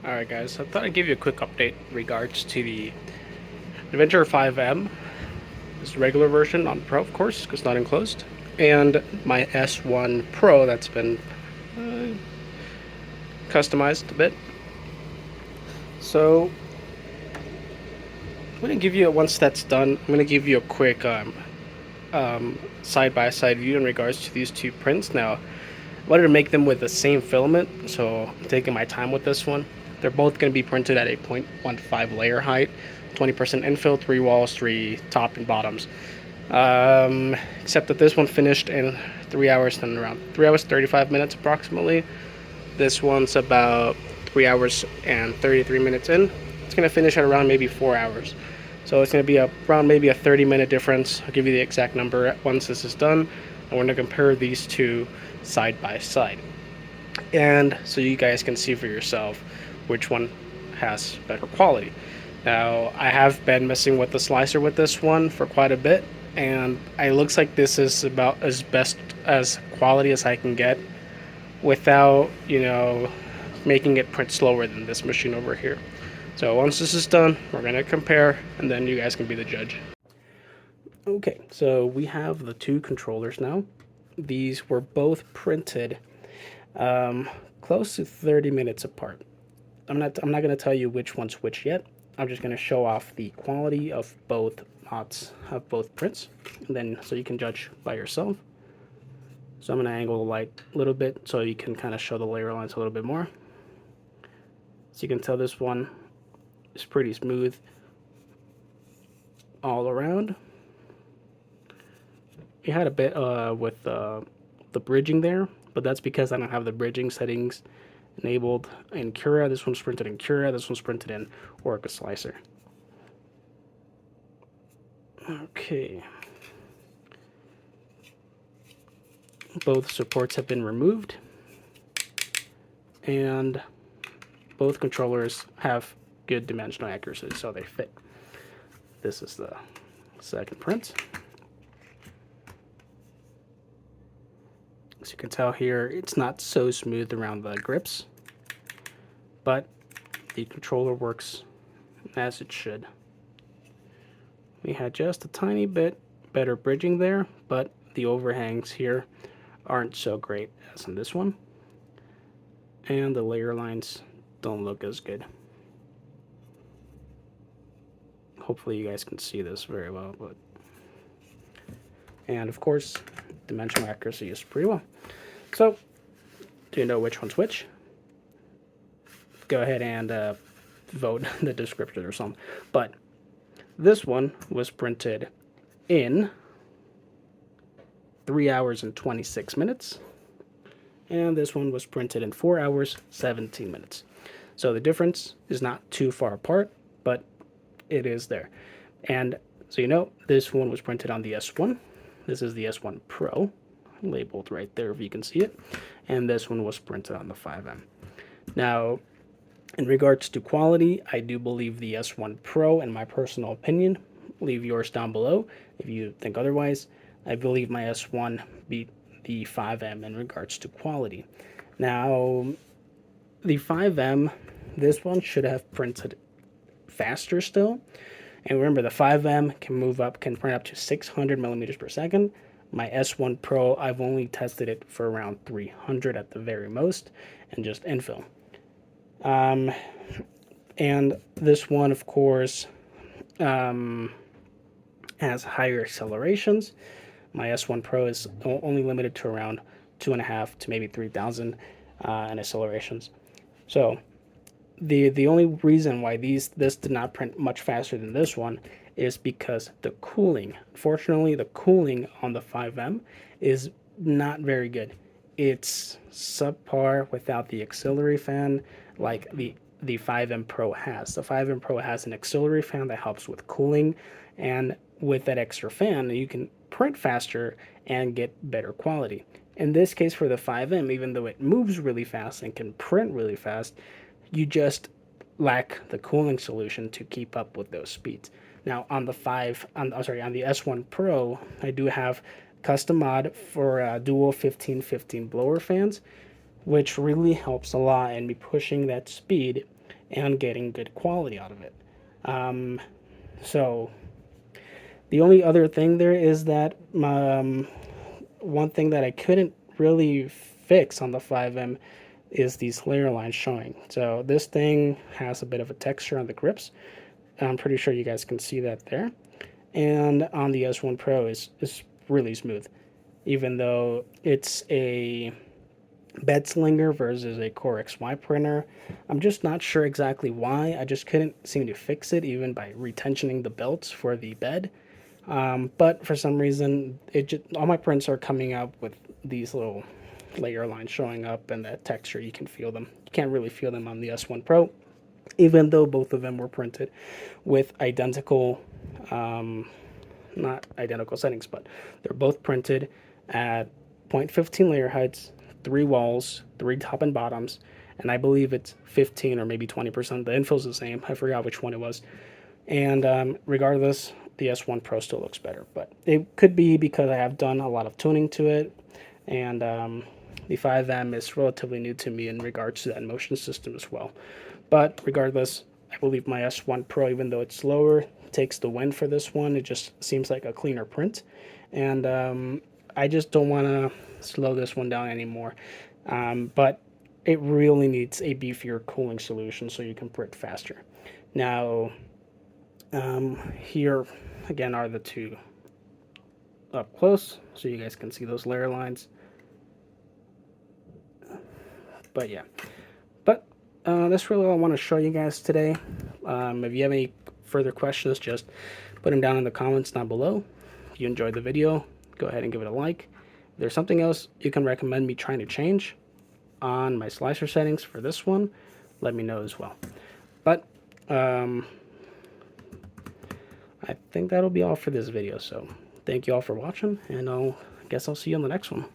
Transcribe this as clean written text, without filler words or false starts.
Alright guys, I thought I'd give you a quick update in regards to the Adventure 5M. This is the regular version on Pro, of course, because not enclosed. And my S1 Pro that's been customized a bit. So, I'm going to give you, once that's done, I'm going to give you a quick side-by-side view in regards to these two prints. Now, I wanted to make them with the same filament, so I'm taking my time with this one. They're both going to be printed at a 0.15 layer height, 20% infill, 3 walls, 3 top and bottoms. Except that this one finished in 3 hours and around 3 hours 35 minutes approximately. This one's about 3 hours and 33 minutes in. It's going to finish at around maybe 4 hours. So it's going to be around maybe a 30-minute difference. I'll give you the exact number once this is done. And we're going to compare these two side by side. And so you guys can see for yourself which one has better quality. Now, I have been messing with the slicer with this one for quite a bit, and it looks like this is about as best as quality as I can get without, making it print slower than this machine over here. So once this is done, we're going to compare, and then you guys can be the judge. Okay, so we have the two controllers now. These were both printed close to 30 minutes apart. I'm not going to tell you which one's which yet. I'm just going to show off the quality of both lots, of both prints, and then so you can judge by yourself. So I'm going to angle the light a little bit so you can kind of show the layer lines a little bit more. So you can tell this one is pretty smooth all around. You had a bit with the bridging there, but that's because I don't have the bridging settings enabled in Cura. This one's printed in Cura, this one's printed in Orca Slicer. Okay. Both supports have been removed, and both controllers have good dimensional accuracy, so they fit. This is the second print. As you can tell here, it's not so smooth around the grips, but the controller works as it should. We had just a tiny bit better bridging there, but the overhangs here aren't so great as in this one, and the layer lines don't look as good. Hopefully you guys can see this very well, and of course dimensional accuracy is pretty well. So do you know which one's which? Go ahead and vote in the description or something. But this one was printed in 3 hours and 26 minutes, and this one was printed in 4 hours 17 minutes. So the difference is not too far apart, but it is there. And so this one was printed on the S1. This is the S1 Pro, labeled right there if you can see it, and this one was printed on the 5M. Now, in regards to quality, I do believe the S1 Pro, in my personal opinion. Leave yours down below if you think otherwise. I believe my S1 beat the 5M in regards to quality. Now, the 5M, this one should have printed faster still. And remember, the 5M can print up to 600 millimeters per second. My S1 Pro, I've only tested it for around 300 at the very most, and just infill. And this one, of course, has higher accelerations. My S1 Pro is only limited to around 2.5 to maybe 3,000 in accelerations. So the only reason why this did not print much faster than this one is because the cooling. Unfortunately, the cooling on the 5M is not very good. It's subpar without the auxiliary fan like the 5M Pro has. The 5M Pro has an auxiliary fan that helps with cooling, and with that extra fan, you can print faster and get better quality. In this case, for the 5M, even though it moves really fast and can print really fast, you just lack the cooling solution to keep up with those speeds. Now, on the S1 Pro, I do have custom mod for dual 1515 blower fans, which really helps a lot in me pushing that speed and getting good quality out of it. So the only other thing there is that one thing that I couldn't really fix on the 5M is these layer lines showing. So this thing has a bit of a texture on the grips. I'm pretty sure you guys can see that there. And on the S1 Pro is really smooth, even though it's a bed slinger versus a Core XY printer. I'm just not sure exactly why. I just couldn't seem to fix it even by retensioning the belts for the bed. But for some reason, all my prints are coming out with these little layer lines showing up, and that texture, you can feel them. You can't really feel them on the S1 Pro, even though both of them were printed with identical, not identical settings, but they're both printed at 0.15 layer heights, 3 walls, 3 top and bottoms, and I believe it's 15 or maybe 20%. The info's the same. I forgot which one it was. And regardless, the S1 Pro still looks better, but it could be because I have done a lot of tuning to it, and the 5M is relatively new to me in regards to that motion system as well. But regardless, I believe my S1 Pro, even though it's slower, takes the win for this one. It just seems like a cleaner print, and I just don't want to slow this one down anymore. But it really needs a beefier cooling solution so you can print faster. Now, here again are the two up close, so you guys can see those layer lines. But yeah, but that's really all I want to show you guys today. If you have any further questions, just put them down in the comments down below. If you enjoyed the video, go ahead and give it a like. If there's something else you can recommend me trying to change on my slicer settings for this one, let me know as well. But I think that'll be all for this video. So thank you all for watching, and I guess I'll see you on the next one.